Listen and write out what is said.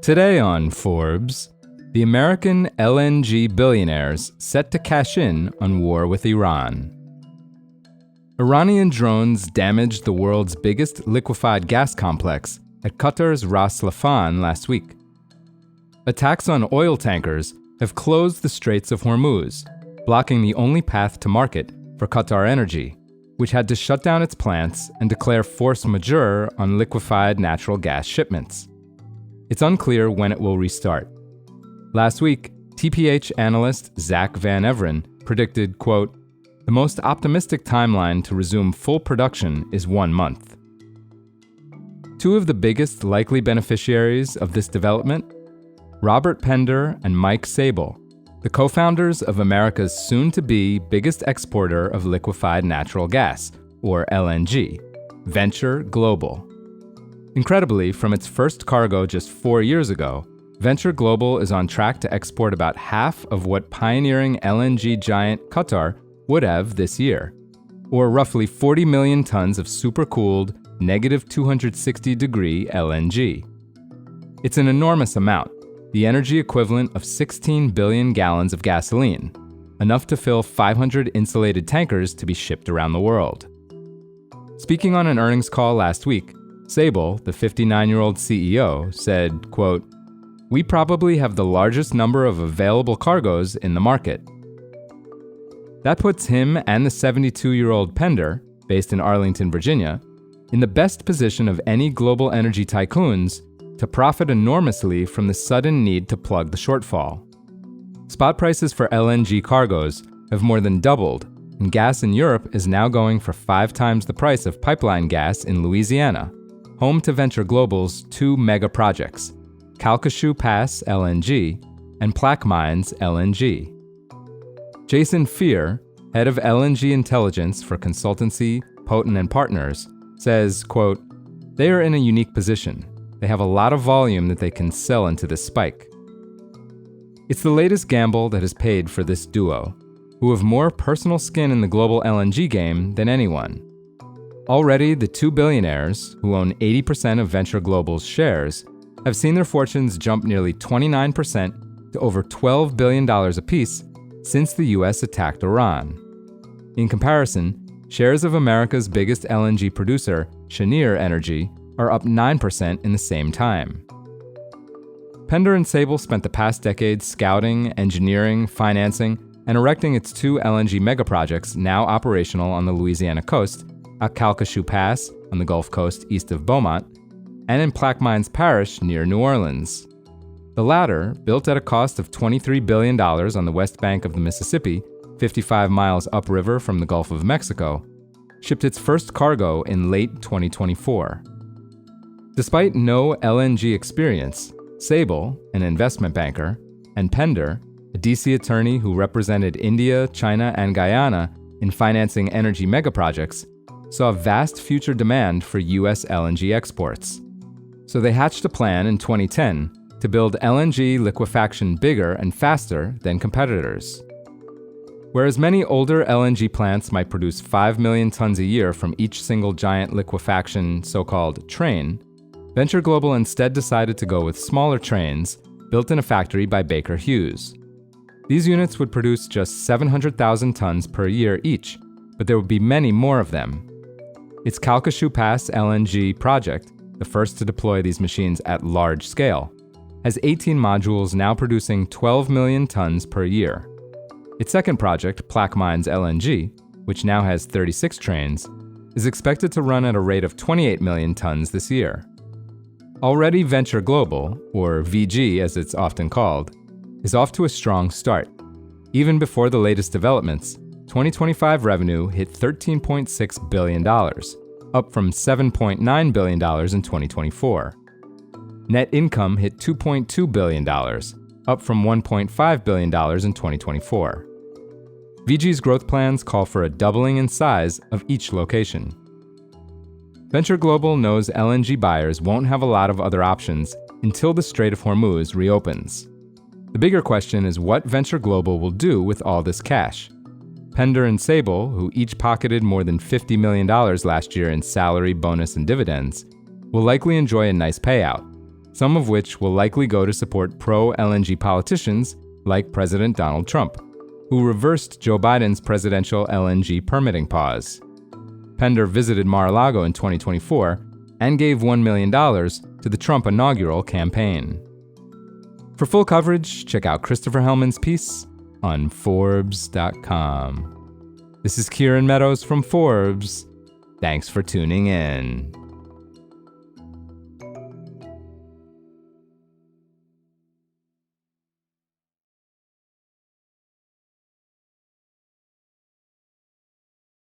Today on Forbes, the American LNG billionaires set to cash in on war with Iran. Iranian drones damaged the world's biggest liquefied gas complex at Qatar's Ras Laffan last week. Attacks on oil tankers have closed the Straits of Hormuz, blocking the only path to market for Qatar Energy, which had to shut down its plants and declare force majeure on liquefied natural gas shipments. It's unclear when it will restart. Last week, TPH analyst Zach Van Everen predicted, quote, "The most optimistic timeline to resume full production is 1 month." Two of the biggest likely beneficiaries of this development, Robert Pender and Mike Sable, the co-founders of America's soon-to-be biggest exporter of liquefied natural gas, or LNG, Venture Global. Incredibly, from its first cargo just 4 years ago, Venture Global is on track to export about half of what pioneering LNG giant Qatar would have this year, or roughly 40 million tons of supercooled, negative 260-degree LNG. It's an enormous amount, the energy equivalent of 16 billion gallons of gasoline, enough to fill 500 insulated tankers to be shipped around the world. Speaking on an earnings call last week, Sable, the 59-year-old CEO, said, quote, "We probably have the largest number of available cargoes in the market." That puts him and the 72-year-old Pender, based in Arlington, Virginia, in the best position of any global energy tycoons to profit enormously from the sudden need to plug the shortfall. Spot prices for LNG cargoes have more than doubled, and gas in Europe is now going for 5 times the price of pipeline gas in Louisiana, home to Venture Global's 2 mega projects, Calcasieu Pass LNG and Plaquemines LNG. Jason Fear, head of LNG intelligence for consultancy Poten & Partners, says, quote, "They are in a unique position. They have a lot of volume that they can sell into this spike." It's the latest gamble that has paid for this duo, who have more personal skin in the global LNG game than anyone. Already, the 2 billionaires, who own 80% of Venture Global's shares, have seen their fortunes jump nearly 29% to over $12 billion apiece since the U.S. attacked Iran. In comparison, shares of America's biggest LNG producer, Cheniere Energy, are up 9% in the same time. Pender and Sable spent the past decade scouting, engineering, financing, and erecting its 2 LNG megaprojects now operational on the Louisiana coast, at Calcasieu Pass on the Gulf Coast east of Beaumont, and in Plaquemines Parish near New Orleans. The latter, built at a cost of $23 billion on the west bank of the Mississippi, 55 miles upriver from the Gulf of Mexico, shipped its first cargo in late 2024. Despite no LNG experience, Sable, an investment banker, and Pender, a DC attorney who represented India, China, and Guyana in financing energy megaprojects, saw vast future demand for U.S. LNG exports. So they hatched a plan in 2010 to build LNG liquefaction bigger and faster than competitors. Whereas many older LNG plants might produce 5 million tons a year from each single giant liquefaction so-called train, Venture Global instead decided to go with smaller trains built in a factory by Baker Hughes. These units would produce just 700,000 tons per year each, but there would be many more of them. Its Calcasieu Pass LNG project, the first to deploy these machines at large scale, has 18 modules now producing 12 million tons per year. Its second project, Plaquemines LNG, which now has 36 trains, is expected to run at a rate of 28 million tons this year. Already Venture Global, or VG as it's often called, is off to a strong start. Even before the latest developments, 2025 revenue hit $13.6 billion, up from $7.9 billion in 2024. Net income hit $2.2 billion, up from $1.5 billion in 2024. VG's growth plans call for a doubling in size of each location. Venture Global knows LNG buyers won't have a lot of other options until the Strait of Hormuz reopens. The bigger question is what Venture Global will do with all this cash. Pender and Sable, who each pocketed more than $50 million last year in salary, bonus, and dividends, will likely enjoy a nice payout. some of which will likely go to support pro-LNG politicians like President Donald Trump, who reversed Joe Biden's presidential LNG permitting pause. Pender visited Mar-a-Lago in 2024 and gave $1 million to the Trump inaugural campaign. For full coverage, check out Christopher Hellman's piece on Forbes.com. This is Kieran Meadows from Forbes. Thanks for tuning in.